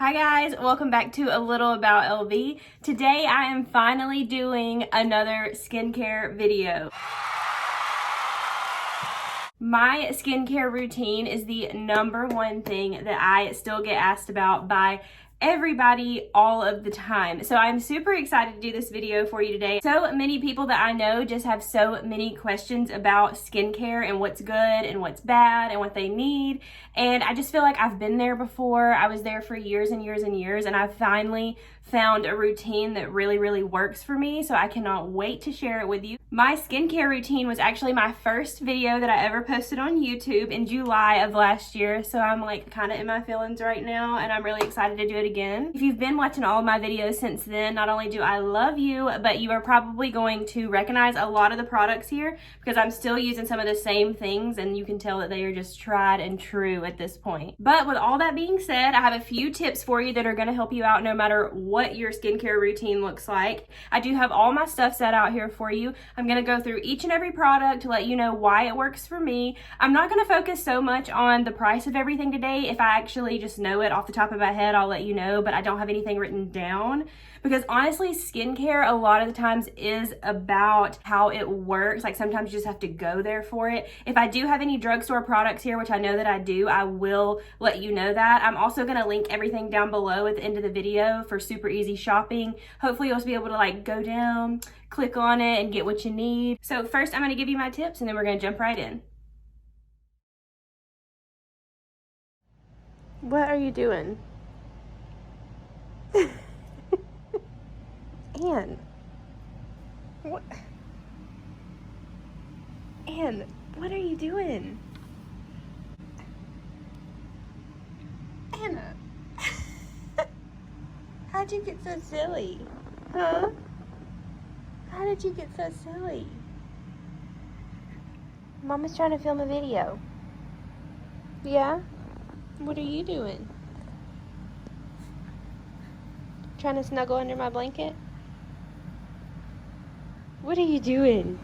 Hi guys, welcome back to A Little About LV. Today I am finally doing another skincare video. My skincare routine is the #1 thing that I still get asked about by everybody all of the time. So I'm super excited to do this video for you today. So many people that I know just have so many questions about skincare and what's good and what's bad and what they need. And I just feel like I've been there before. I was there for years and years and years, and I finally found a routine that really works for me. So I cannot wait to share it with you. My skincare routine was actually my first video that I ever posted on YouTube in July of last year. So I'm like kind of in my feelings right now, and I'm really excited to do it again. If you've been watching all of my videos since then, not only do I love you, but you are probably going to recognize a lot of the products here because I'm still using some of the same things, and you can tell that they are just tried and true at this point. But with all that being said, I have a few tips for you that are going to help you out no matter what your skincare routine looks like. I do have all my stuff set out here for you. I'm going to go through each and every product to let you know why it works for me. I'm not going to focus so much on the price of everything today. If I actually just know it off the top of my head, I'll let you know, but I don't have anything written down because honestly, skincare a lot of the times is about how it works. Like sometimes you just have to go there for it. If I do have any drugstore products here, which I know that I do, I will let you know that. I'm also going to link everything down below at the end of the video for super easy shopping. Hopefully you'll just be able to like go down, click on it, and get what you need. So first I'm going to give you my tips, and then we're going to jump right in. What are you doing? Anne. What? Anne, what are you doing? Anna. How'd you get so silly? Huh? How did you get so silly? Mama's trying to film a video. Yeah? What are you doing? Trying to snuggle under my blanket? What are you doing?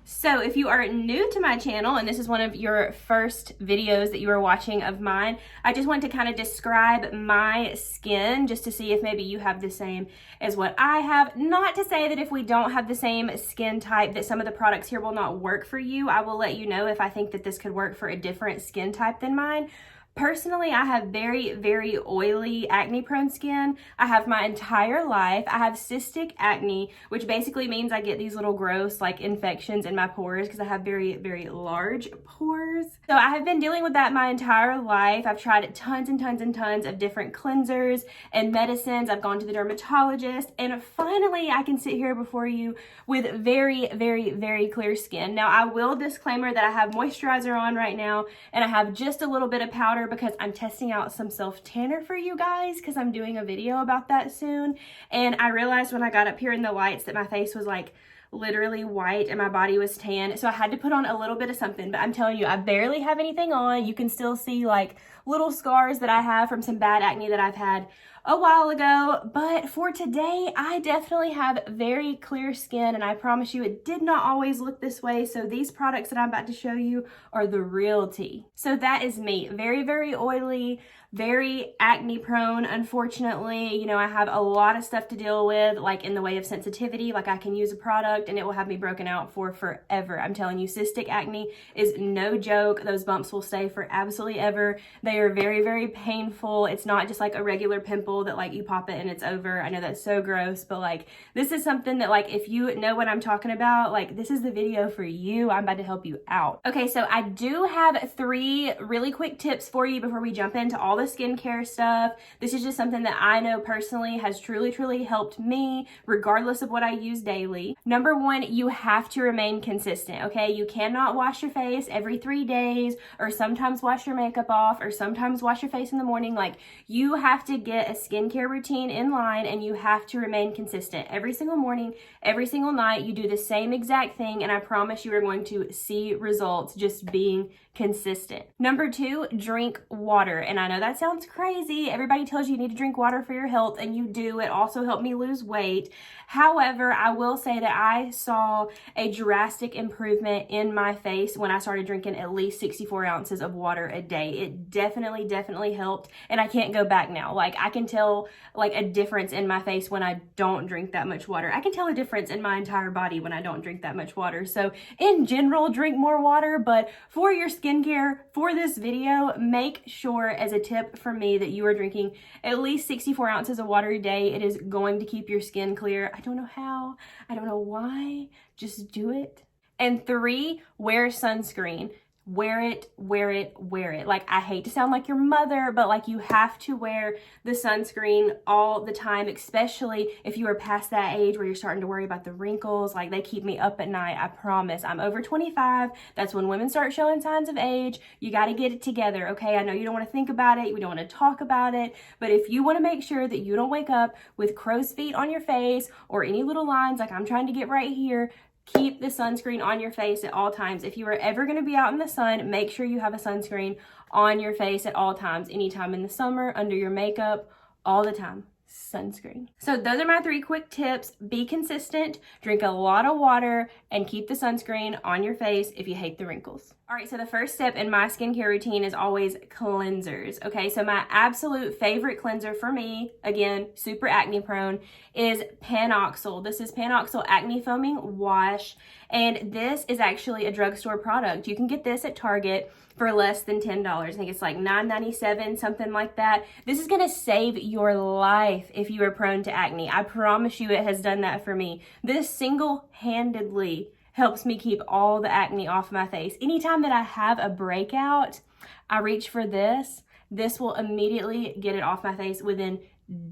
So if you are new to my channel and this is one of your first videos that you are watching of mine, I just want to kind of describe my skin just to see if maybe you have the same as what I have. Not to say that if we don't have the same skin type that some of the products here will not work for you. I will let you know if I think that this could work for a different skin type than mine. Personally, I have very oily, acne-prone skin. I have my entire life. I have cystic acne, which basically means I get these little gross like infections in my pores because I have very large pores. So I have been dealing with that my entire life. I've tried tons and tons of different cleansers and medicines. I've gone to the dermatologist, and finally I can sit here before you with very clear skin. Now I will disclaimer that I have moisturizer on right now, and I have just a little bit of powder because I'm testing out some self-tanner for you guys because I'm doing a video about that soon. And I realized when I got up here in the lights that my face was like literally white and my body was tan, so I had to put on a little bit of something. But I'm telling you, I barely have anything on. You can still see like little scars that I have from some bad acne that I've had a while ago. But for today, I definitely have very clear skin, and I promise you it did not always look this way. So these products that I'm about to show you are the real tea. So that is me, very oily, very acne prone. Unfortunately, you know, I have a lot of stuff to deal with, like in the way of sensitivity. Like I can use a product and it will have me broken out for forever. I'm telling you, cystic acne is no joke. Those bumps will stay for absolutely ever. They are very painful. It's not just like a regular pimple that like you pop it and it's over. I know that's so gross, but like this is something that like if you know what I'm talking about, like this is the video for you. I'm about to help you out. Okay, so I do have 3 really quick tips for you before we jump into all the skincare stuff. This is just something that I know personally has truly helped me regardless of what I use daily. #1, you have to remain consistent, okay? You cannot wash your face every 3 days, or sometimes wash your makeup off, or sometimes wash your face in the morning. Like you have to get a skincare routine in line, and you have to remain consistent. Every single morning, every single night, you do the same exact thing, and I promise you are going to see results just being consistent. #2, drink water. And I know that sounds crazy. Everybody tells you need to drink water for your health, and you do. It also helped me lose weight. However, I will say that I saw a drastic improvement in my face when I started drinking at least 64 ounces of water a day. It definitely helped, and I can't go back now. Like, I can tell like a difference in my face when I don't drink that much water. I can tell a difference in my entire body when I don't drink that much water. So in general, drink more water, but for your skincare, for this video, make sure as a tip from me that you are drinking at least 64 ounces of water a day. It is going to keep your skin clear. I don't know how, I don't know why, just do it. And 3, wear sunscreen. Wear it, wear it, wear it. Like, I hate to sound like your mother, but like, you have to wear the sunscreen all the time, especially if you are past that age where you're starting to worry about the wrinkles. Like, they keep me up at night, I promise. I'm over 25. That's when women start showing signs of age. You got to get it together, okay? I know you don't want to think about it, you don't want to talk about it, but if you want to make sure that you don't wake up with crow's feet on your face or any little lines like I'm trying to get right here, keep the sunscreen on your face at all times. If you are ever going to be out in the sun, make sure you have a sunscreen on your face at all times. Anytime in the summer, under your makeup, all the time. Sunscreen. So those are my 3 quick tips. Be consistent, drink a lot of water, and keep the sunscreen on your face if you hate the wrinkles. All right, so the first step in my skincare routine is always cleansers. Okay, so my absolute favorite cleanser for me, again, super acne prone, is Panoxyl. This is Panoxyl Acne Foaming Wash, and this is actually a drugstore product. You can get this at Target for less than $10. I think it's like $9.97, something like that. This is gonna save your life if you are prone to acne. I promise you it has done that for me. This single-handedly helps me keep all the acne off my face. Anytime that I have a breakout, I reach for this. This will immediately get it off my face within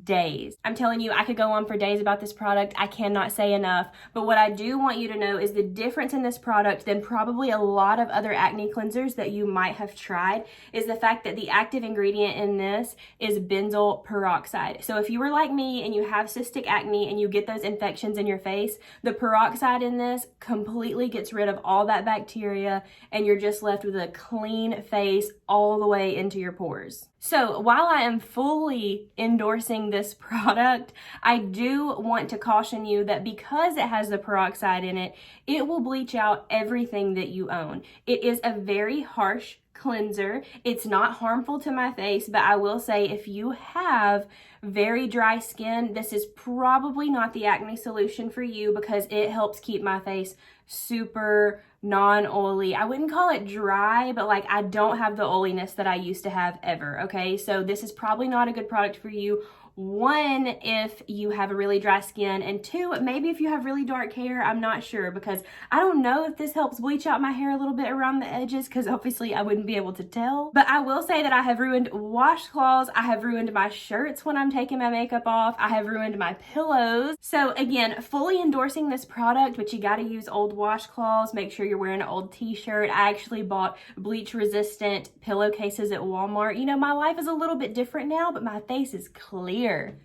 days. I'm telling you, I could go on for days about this product. I cannot say enough. But what I do want you to know is the difference in this product than probably a lot of other acne cleansers that you might have tried is the fact that the active ingredient in this is benzoyl peroxide. So if you were like me and you have cystic acne and you get those infections in your face, the peroxide in this completely gets rid of all that bacteria and you're just left with a clean face all the way into your pores. So while I am fully endorsing this product, I do want to caution you that because it has the peroxide in it, it will bleach out everything that you own. It is a very harsh cleanser. It's not harmful to my face, but I will say if you have very dry skin, this is probably not the acne solution for you because it helps keep my face super non-oily. I wouldn't call it dry, but like I don't have the oiliness that I used to have ever, okay? So this is probably not a good product for you. 1, if you have a really dry skin, and 2, maybe if you have really dark hair. I'm not sure because I don't know if this helps bleach out my hair a little bit around the edges because obviously I wouldn't be able to tell. But I will say that I have ruined washcloths, I have ruined my shirts when I'm taking my makeup off, I have ruined my pillows. So again, fully endorsing this product, but you gotta use old washcloths, make sure you're wearing an old t-shirt. I actually bought bleach resistant pillowcases at Walmart. You know, my life is a little bit different now, but my face is clear.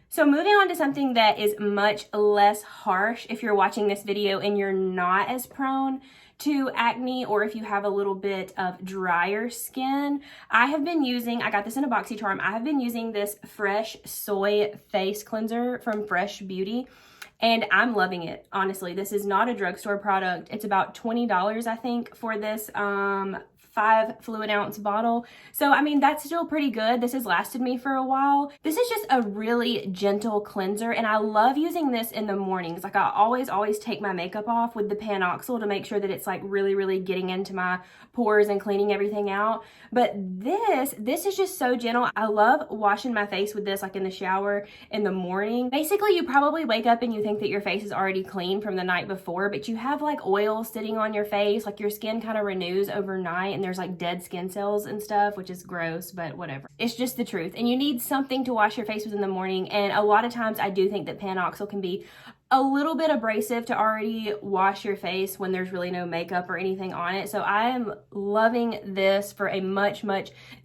So moving on to something that is much less harsh if you're watching this video and you're not as prone to acne, or if you have a little bit of drier skin. I got this in a BoxyCharm. I have been using this Fresh Soy Face Cleanser from Fresh Beauty, and I'm loving it. Honestly, this is not a drugstore product. It's about $20, I think, for this 5 fluid ounce bottle. So, I mean, that's still pretty good. This has lasted me for a while. This is just a really gentle cleanser, and I love using this in the mornings. Like, I always take my makeup off with the Panoxyl to make sure that it's like really getting into my pores and cleaning everything out. But this is just so gentle. I love washing my face with this like in the shower in the morning. Basically, you probably wake up and you think that your face is already clean from the night before, but you have like oil sitting on your face, like your skin kind of renews overnight, and there's like dead skin cells and stuff, which is gross, but whatever. It's just the truth. And you need something to wash your face with in the morning. And a lot of times I do think that Panoxyl can be a little bit abrasive to already wash your face when there's really no makeup or anything on it. So I am loving this for a much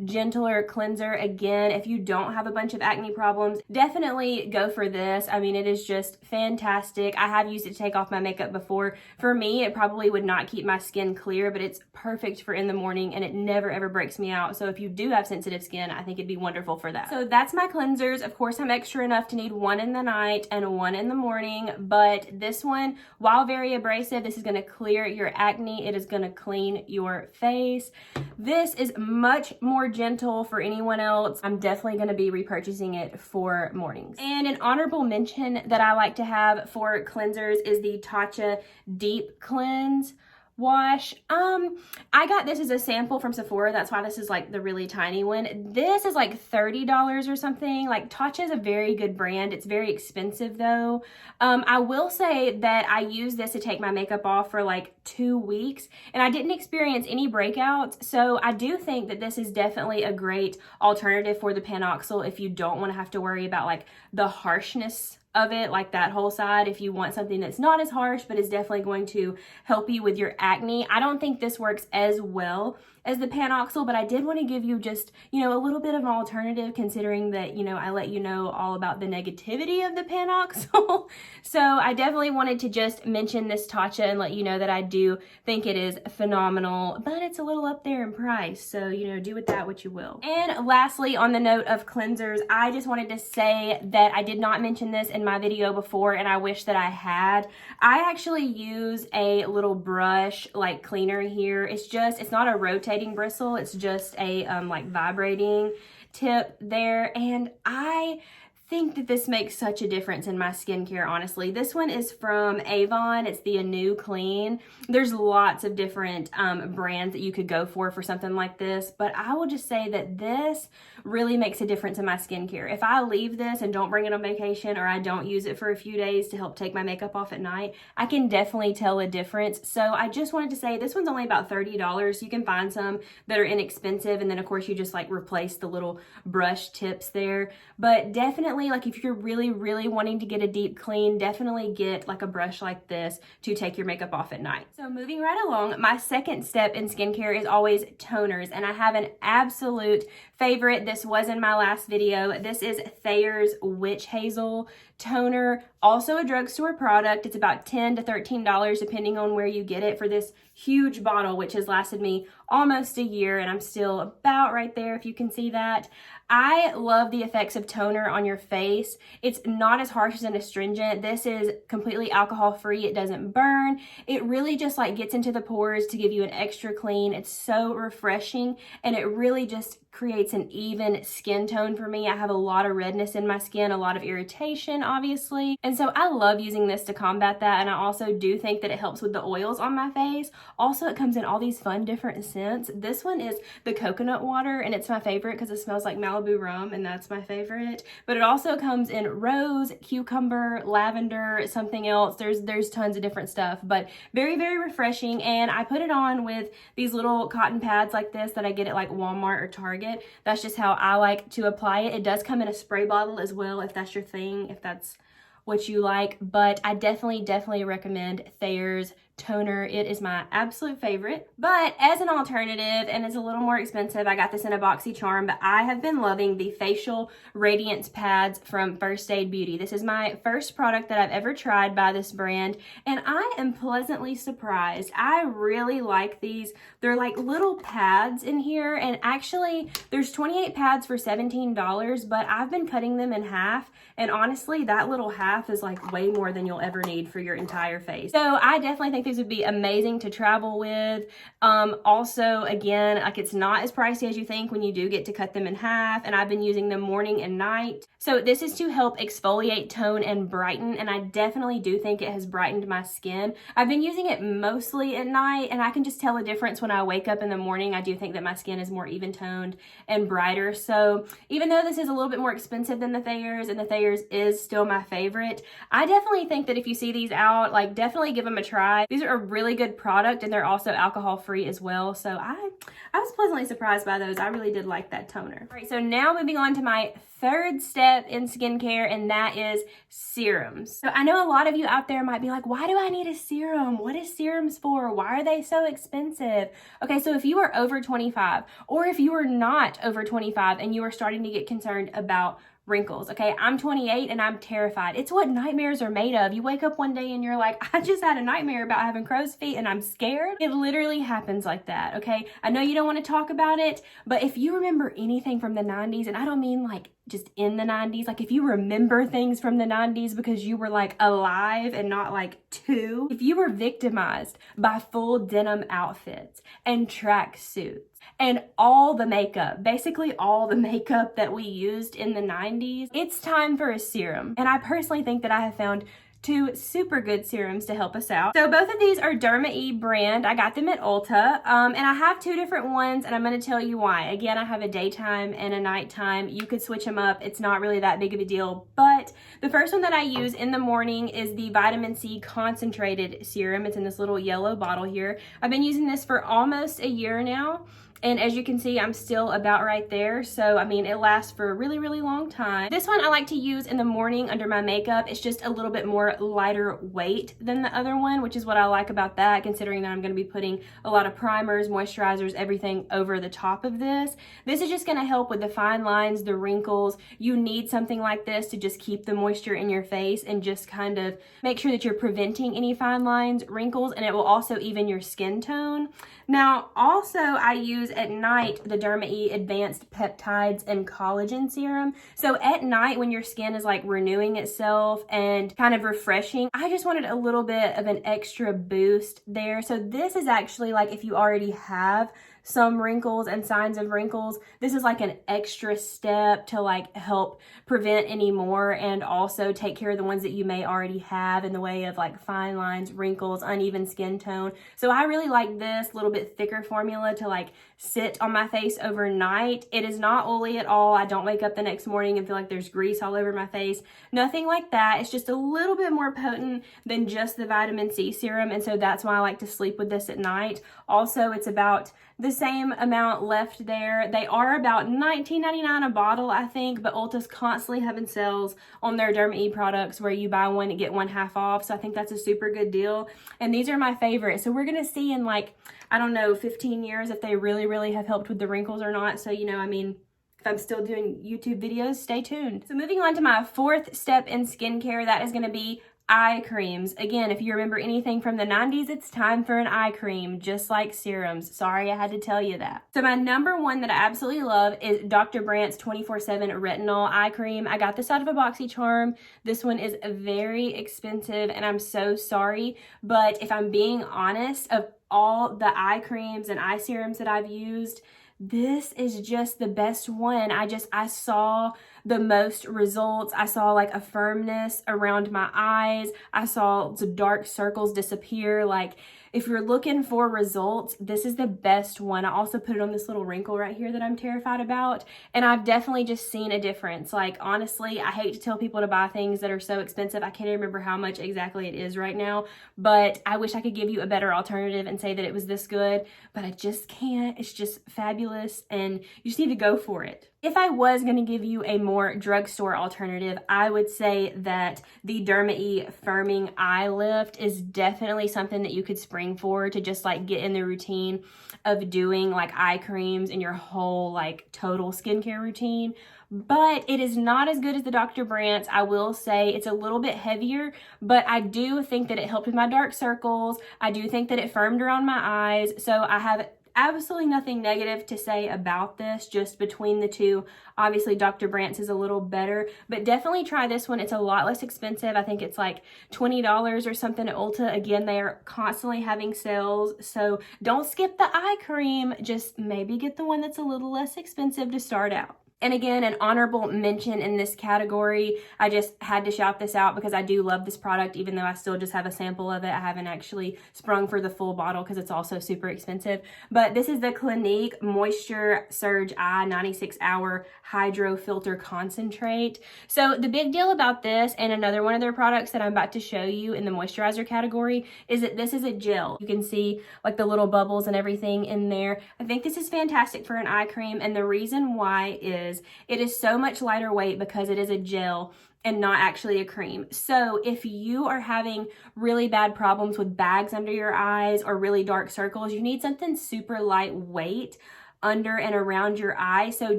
gentler cleanser. Again, if you don't have a bunch of acne problems, definitely go for this. I mean, it is just fantastic. I have used it to take off my makeup before. For me, it probably would not keep my skin clear, but it's perfect for in the morning and it never ever breaks me out. So if you do have sensitive skin, I think it'd be wonderful for that. So that's my cleansers. Of course, I'm extra enough to need one in the night and one in the morning. but this one, while very abrasive, this is going to clear your acne. It is going to clean your face. This is much more gentle for anyone else. I'm definitely going to be repurchasing it for mornings. And an honorable mention that I like to have for cleansers is the Tatcha Deep Cleanse wash. I got this as a sample from Sephora. That's why this is like the really tiny one. This is like $30 or something. Like, Tatcha is a very good brand. It's very expensive though. I will say that I used this to take my makeup off for like 2 weeks and I didn't experience any breakouts. So I do think that this is definitely a great alternative for the Panoxyl if you don't want to have to worry about like the harshness of it, like that whole side. If you want something that's not as harsh but is definitely going to help you with your acne. I don't think this works as well as the Panoxyl, but I did want to give you just, you know, a little bit of an alternative, considering that, you know, I let you know all about the negativity of the Panoxyl. So I definitely wanted to just mention this Tatcha and let you know that I do think it is phenomenal, but it's a little up there in price. So, you know, do with that what you will. And lastly, on the note of cleansers, I just wanted to say that I did not mention this in my video before, and I wish that I had. I actually use a little brush like cleaner here. It's not a rotating bristle, it's just a like vibrating tip there, and I think that this makes such a difference in my skincare, honestly. This one is from Avon. It's the Anew Clean. There's lots of different brands that you could go for something like this, but I will just say that this really makes a difference in my skincare. If I leave this and don't bring it on vacation, or I don't use it for a few days to help take my makeup off at night, I can definitely tell a difference. So I just wanted to say this one's only about $30. You can find some that are inexpensive, and then of course you just like replace the little brush tips there. But definitely, like, if you're really wanting to get a deep clean, definitely get like a brush like this to take your makeup off at night. So moving right along, my second step in skincare is always toners, and I have an absolute favorite. This was in my last video. This is Thayer's Witch Hazel toner, also a drugstore product. It's about $10 to $13 depending on where you get it, for this huge bottle, which has lasted me almost a year, and I'm still about right there, if you can see that. I love the effects of toner on your face. It's not as harsh as an astringent. This is completely alcohol free. It doesn't burn. It really just like gets into the pores to give you an extra clean. It's so refreshing, and it really just creates an even skin tone for me. I have a lot of redness in my skin, a lot of irritation, obviously. And so I love using this to combat that. And I also do think that it helps with the oils on my face. Also, it comes in all these fun different scents. This one is the coconut water, and it's my favorite because it smells like Malibu rum, and that's my favorite. But it also comes in rose, cucumber, lavender, something else. There's tons of different stuff, but very refreshing. And I put it on with these little cotton pads like this that I get at like Walmart or Target. That's just how I like to apply it. It does come in a spray bottle as well, if that's your thing, if that's what you like. But I definitely recommend Thayer's toner. It is my absolute favorite. But as an alternative, and it's a little more expensive, I got this in a BoxyCharm, but I have been loving the facial radiance pads from First Aid Beauty. This is my first product that I've ever tried by this brand, and I am pleasantly surprised. I really like these. They're like little pads in here, and actually there's 28 pads for $17, but I've been cutting them in half, and honestly that little half is like way more than you'll ever need for your entire face. So I definitely think these would be amazing to travel with. Also, again, like, it's not as pricey as you think when you do get to cut them in half, and I've been using them morning and night. So this is to help exfoliate, tone, and brighten, and I definitely do think it has brightened my skin. I've been using it mostly at night, and I can just tell a difference when I wake up in the morning. I do think that my skin is more even toned and brighter. So even though this is a little bit more expensive than the Thayer's, and the Thayer's is still my favorite, I definitely think that if you see these out, like, definitely give them a try. These are a really good product, and they're also alcohol free as well. So I was pleasantly surprised by those. I really did like that toner. All right, so now moving on to my third step in skincare, and that is serums. So I know a lot of you out there might be like, why do I need a serum? What is serums for? Why are they so expensive? Okay, so if you are over 25, or if you are not over 25 and you are starting to get concerned about wrinkles. Okay, I'm 28 and I'm terrified. It's what nightmares are made of. You wake up one day and you're like, I just had a nightmare about having crow's feet and I'm scared. It literally happens like that. Okay, I know you don't want to talk about it, but if you remember anything from the 90s, and I don't mean like just in the 90s, like if you remember things from the 90s because you were like alive and not like 2, if you were victimized by full denim outfits and track suits and all the makeup, basically all the makeup that we used in the 90s, it's time for a serum. And I personally think that I have found 2 super good serums to help us out. So both of these are Derma E brand. I got them at Ulta, and I have 2 different ones, and I'm going to tell you why. Again, I have a daytime and a nighttime. You could switch them up. It's not really that big of a deal, but the first one that I use in the morning is the Vitamin C Concentrated Serum. It's in this little yellow bottle here. I've been using this for almost a year now. And as you can see, I'm still about right there. So, I mean, it lasts for a really, really long time. This one I like to use in the morning under my makeup. It's just a little bit more lighter weight than the other one, which is what I like about that, considering that I'm gonna be putting a lot of primers, moisturizers, everything over the top of this. This is just gonna help with the fine lines, the wrinkles. You need something like this to just keep the moisture in your face and just kind of make sure that you're preventing any fine lines, wrinkles, and it will also even your skin tone. Now, also I use at night the Derma E Advanced Peptides and Collagen Serum. So at night when your skin is like renewing itself and kind of refreshing, I just wanted a little bit of an extra boost there. So this is actually like if you already have some wrinkles and signs of wrinkles, this is like an extra step to like help prevent any more and also take care of the ones that you may already have in the way of like fine lines, wrinkles, uneven skin tone. So I really like this little bit thicker formula to like sit on my face overnight. It is not oily at all. I don't wake up the next morning and feel like there's grease all over my face. Nothing like that. It's just a little bit more potent than just the vitamin C serum, and so that's why I like to sleep with this at night. Also, it's about the same amount left there. They are about $19.99 a bottle, I think, but Ulta's constantly having sales on their Derma E products where you buy one and get one half off. So I think that's a super good deal. And these are my favorite. So we're going to see in like, I don't know, 15 years if they really, really have helped with the wrinkles or not. So, you know, I mean, if I'm still doing YouTube videos, stay tuned. So moving on to my 4th step in skincare, that is going to be eye creams. Again, if you remember anything from the 90s, it's time for an eye cream, just like serums. Sorry, I had to tell you that. So my number one that I absolutely love is Dr. Brandt's 24/7 Retinol Eye Cream. I got this out of a BoxyCharm. This one is very expensive, and I'm so sorry, but if I'm being honest, of all the eye creams and eye serums that I've used, this is just the best one. I saw the most results. I saw like a firmness around my eyes. I saw the dark circles disappear. Like if you're looking for results, this is the best one. I also put it on this little wrinkle right here that I'm terrified about. And I've definitely just seen a difference. Like honestly, I hate to tell people to buy things that are so expensive. I can't even remember how much exactly it is right now, but I wish I could give you a better alternative and say that it was this good, but I just can't. It's just fabulous and you just need to go for it. If I was going to give you a more drugstore alternative, I would say that the Derma E Firming Eye Lift is definitely something that you could spring for to just like get in the routine of doing like eye creams in your whole like total skincare routine. But it is not as good as the Dr. Brandt's. I will say it's a little bit heavier, but I do think that it helped with my dark circles. I do think that it firmed around my eyes. So I have absolutely nothing negative to say about this, just between the two. Obviously, Dr. Brandt's is a little better, but definitely try this one. It's a lot less expensive. I think it's like $20 or something at Ulta. Again, they are constantly having sales, so don't skip the eye cream. Just maybe get the one that's a little less expensive to start out. And again, an honorable mention in this category. I just had to shout this out because I do love this product, even though I still just have a sample of it. I haven't actually sprung for the full bottle because it's also super expensive. But this is the Clinique Moisture Surge Eye 96-Hour Hydro Filter Concentrate. So the big deal about this and another one of their products that I'm about to show you in the moisturizer category is that this is a gel. You can see like the little bubbles and everything in there. I think this is fantastic for an eye cream, and the reason why is it is so much lighter weight because it is a gel and not actually a cream. So if you are having really bad problems with bags under your eyes or really dark circles, you need something super lightweight under and around your eye. So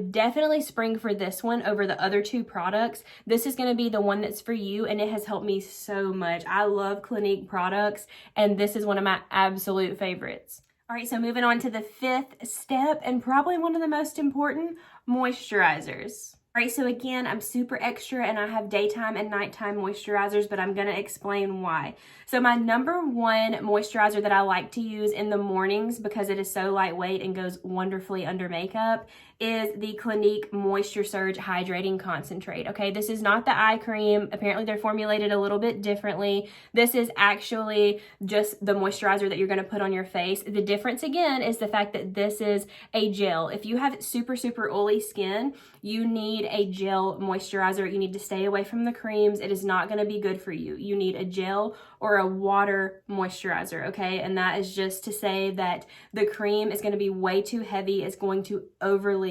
definitely spring for this one over the other 2 products. This is going to be the one that's for you, and it has helped me so much. I love Clinique products, and this is one of my absolute favorites. All right, so moving on to the 5th step, and probably one of the most important, moisturizers. All right, so again, I'm super extra and I have daytime and nighttime moisturizers, but I'm gonna explain why. So my number one moisturizer that I like to use in the mornings because it is so lightweight and goes wonderfully under makeup is the Clinique Moisture Surge Hydrating Concentrate, okay? This is not the eye cream. Apparently they're formulated a little bit differently. This is actually just the moisturizer that you're gonna put on your face. The difference again is the fact that this is a gel. If you have super, super oily skin, you need a gel moisturizer. You need to stay away from the creams. It is not gonna be good for you. You need a gel or a water moisturizer, okay? And that is just to say that the cream is gonna be way too heavy. It's going to overly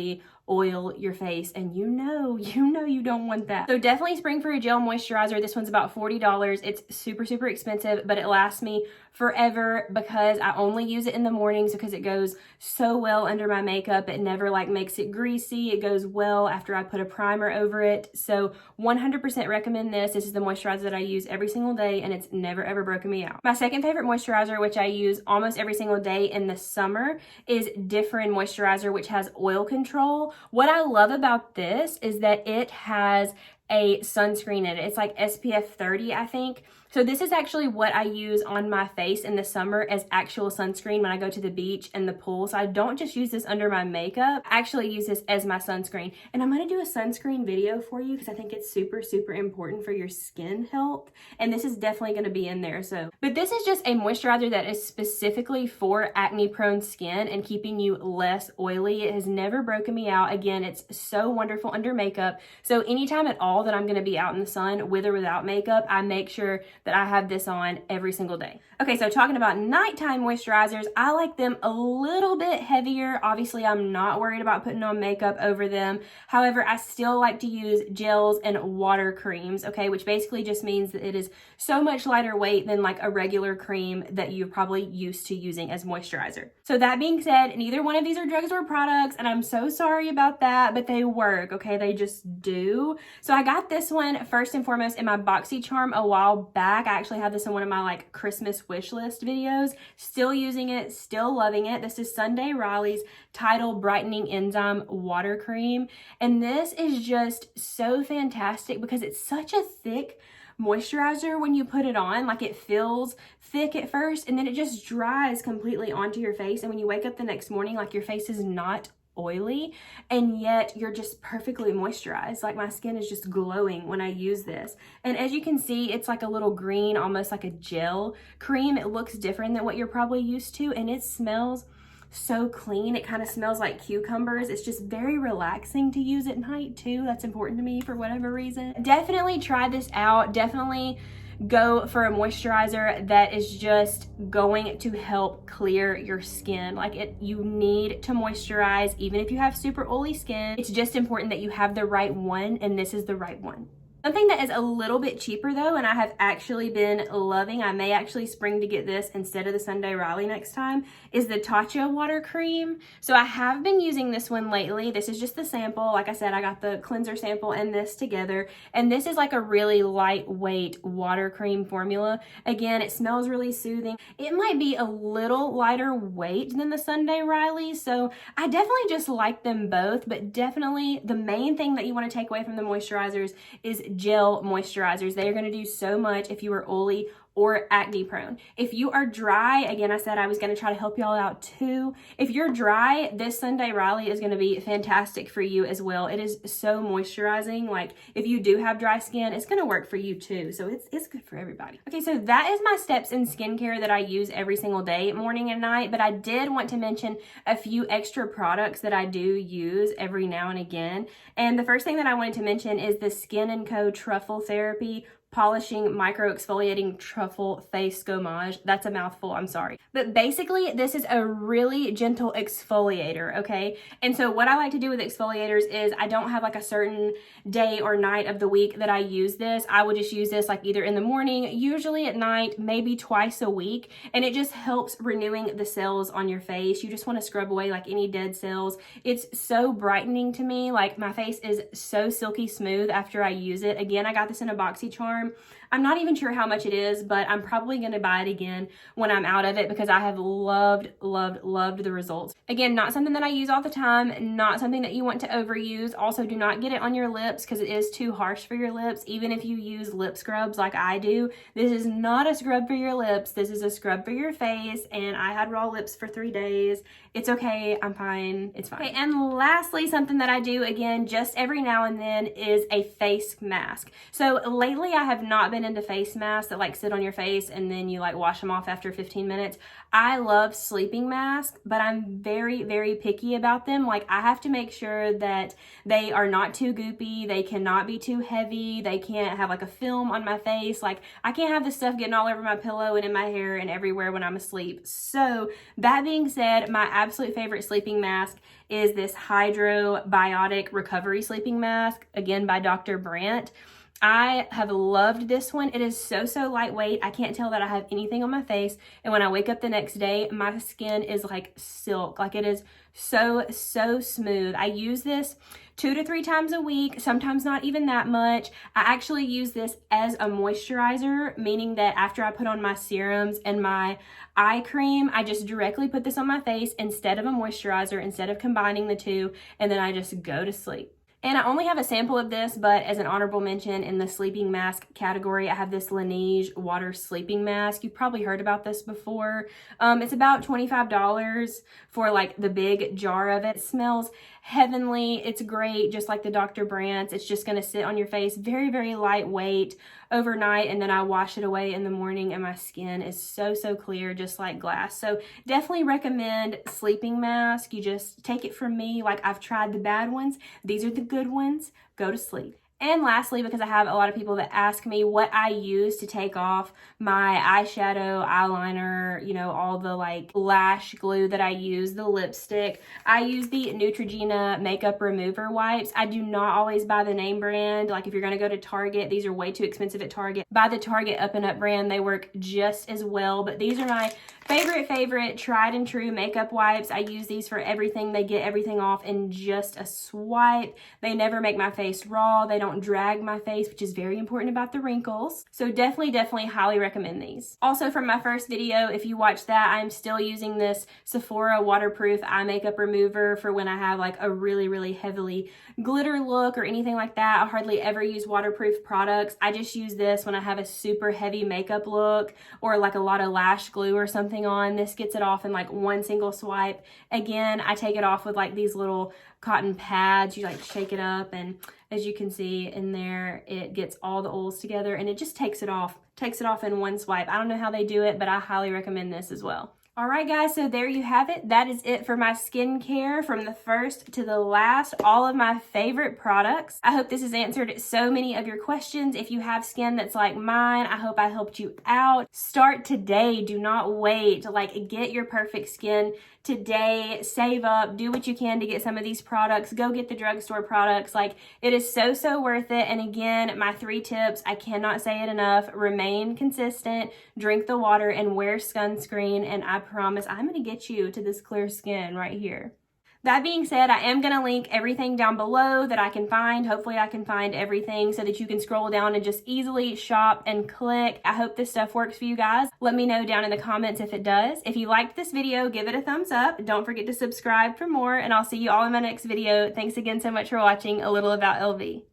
oil your face, and you know you don't want that. So definitely spring for a gel moisturizer. This one's about $40. It's super, super expensive, but it lasts me forever because I only use it in the mornings because it goes so well under my makeup. It never like makes it greasy. It goes well after I put a primer over it. So 100% recommend this. This is the moisturizer that I use every single day and it's never ever broken me out. My second favorite moisturizer, which I use almost every single day in the summer, is Differin Moisturizer, which has oil control. What I love about this is that it has a sunscreen in it. It's like SPF 30, I think. So this is actually what I use on my face in the summer as actual sunscreen when I go to the beach and the pool. So I don't just use this under my makeup. I actually use this as my sunscreen. And I'm gonna do a sunscreen video for you because I think it's super, super important for your skin health. And this is definitely gonna be in there. But this is just a moisturizer that is specifically for acne prone skin and keeping you less oily. It has never broken me out. Again, it's so wonderful under makeup. So anytime at all that I'm gonna be out in the sun with or without makeup, I make sure that I have this on every single day. Okay, so talking about nighttime moisturizers, I like them a little bit heavier. Obviously, I'm not worried about putting on makeup over them. However, I still like to use gels and water creams, okay, which basically just means that it is so much lighter weight than like a regular cream that you're probably used to using as moisturizer. So that being said, neither one of these are drugstore products, and I'm so sorry about that, but they work, okay? They just do. So I got this one first and foremost in my BoxyCharm a while back. I actually have this in one of my like Christmas wish list videos. Still using it, still loving it. This is Sunday Riley's Tidal Brightening Enzyme Water Cream. And this is just so fantastic because it's such a thick moisturizer when you put it on. Like it feels thick at first and then it just dries completely onto your face. And when you wake up the next morning, like your face is not oily and yet you're just perfectly moisturized. Like my skin is just glowing when I use this. And as you can see, it's like a little green, almost like a gel cream. It looks different than what you're probably used to and it smells so clean. It kind of smells like cucumbers. It's just very relaxing to use at night too. That's important to me for whatever reason. Definitely try this out. Definitely go for a moisturizer that is just going to help clear your skin. Like you need to moisturize even if you have super oily skin. It's just important that you have the right one, and this is the right one. Something that is a little bit cheaper though, and I have actually been loving, I may actually spring to get this instead of the Sunday Riley next time, is the Tatcha water cream. So I have been using this one lately. This is just the sample. Like I said, I got the cleanser sample and this together. And this is like a really lightweight water cream formula. Again, it smells really soothing. It might be a little lighter weight than the Sunday Riley. So I definitely just like them both, but definitely the main thing that you want to take away from the moisturizers is gel moisturizers. They are going to do so much if you are oily or acne prone. If you are dry, again, I said I was going to try to help y'all out too. If you're dry, this Sunday Riley is going to be fantastic for you as well. It is so moisturizing. Like if you do have dry skin, it's going to work for you too. So it's good for everybody. Okay, so that is my steps in skincare that I use every single day, morning and night. But I did want to mention a few extra products that I do use every now and again. And the first thing that I wanted to mention is the Skin & Co. Truffle Therapy Polishing Micro Exfoliating Truffle Face Gommage. That's a mouthful, I'm sorry. But basically, this is a really gentle exfoliator, okay? And so what I like to do with exfoliators is I don't have like a certain day or night of the week that I use this. I would just use this like either in the morning, usually at night, maybe twice a week. And it just helps renewing the cells on your face. You just want to scrub away like any dead cells. It's so brightening to me. Like my face is so silky smooth after I use it. Again, I got this in a BoxyCharm. charm. I'm not even sure how much it is, but I'm probably going to buy it again when I'm out of it because I have loved the results. Again, not something that I use all the time, not something that you want to overuse. Also, do not get it on your lips because it is too harsh for your lips. Even if you use lip scrubs like I do, this is not a scrub for your lips. This is a scrub for your face, and I had raw lips for 3 days. It's okay. I'm fine. It's fine. Okay, and lastly, something that I do, again, just every now and then is a face mask. So lately, I have not been into face masks that like sit on your face and then you like wash them off after 15 minutes. I love sleeping masks, but I'm very picky about them. Like I have to make sure that they are not too goopy. They cannot be too heavy. They can't have like a film on my face. Like I can't have this stuff getting all over my pillow and in my hair and everywhere when I'm asleep. So that being said, my absolute favorite sleeping mask is this Hydrobiotic Recovery Sleeping Mask, again by Dr. Brandt. I have loved this one. It is so lightweight. I can't tell that I have anything on my face. And when I wake up the next day, my skin is like silk. Like it is so smooth. I use this 2 to 3 times a week, sometimes not even that much. I actually use this as a moisturizer, meaning that after I put on my serums and my eye cream, I just directly put this on my face instead of a moisturizer, instead of combining the two, and then I just go to sleep. And I only have a sample of this, but as an honorable mention in the sleeping mask category, I have this Laneige water sleeping mask. You've probably heard about this before. It's about $25 for like the big jar of it. It smells heavenly. It's great, just like the Dr. Brandt's. It's just gonna sit on your face, very lightweight overnight, and then I wash it away in the morning and my skin is so clear, just like glass. So definitely recommend sleeping mask. You just take it from me, like I've tried the bad ones. These are the good ones. Go to sleep. And lastly, because I have a lot of people that ask me what I use to take off my eyeshadow, eyeliner, you know, all the like lash glue that I use, the lipstick, I use the Neutrogena makeup remover wipes. I do not always buy the name brand. Like if you're going to go to Target, these are way too expensive at Target. Buy the Target Up and Up brand. They work just as well, but these are my favorite tried and true makeup wipes. I use these for everything. They get everything off in just a swipe. They never make my face raw. They don't drag my face, which is very important about the wrinkles. So definitely highly recommend these. Also from my first video, if you watched that, I'm still using this Sephora waterproof eye makeup remover for when I have like a really heavily glitter look or anything like that. I hardly ever use waterproof products. I just use this when I have a super heavy makeup look or like a lot of lash glue or something on. This gets it off in like one single swipe. Again, I take it off with like these little cotton pads. You like shake it up, and as you can see in there, it gets all the oils together and it just takes it off in one swipe. I don't know how they do it, but I highly recommend this as well. All right, guys, so there you have it. That is it for my skincare from the first to the last, all of my favorite products. I hope this has answered so many of your questions. If you have skin that's like mine, I hope I helped you out. Start today. Do not wait. Like, get your perfect skin today. Save up. Do what you can to get some of these products. Go get the drugstore products. Like, it is so worth it. And again, my 3 tips, I cannot say it enough. Remain consistent, drink the water, and wear sunscreen. And I promise I'm going to get you to this clear skin right here. That being said, I am going to link everything down below that I can find. Hopefully I can find everything so that you can scroll down and just easily shop and click. I hope this stuff works for you guys. Let me know down in the comments if it does. If you liked this video, give it a thumbs up. Don't forget to subscribe for more, and I'll see you all in my next video. Thanks again so much for watching A Little About LV.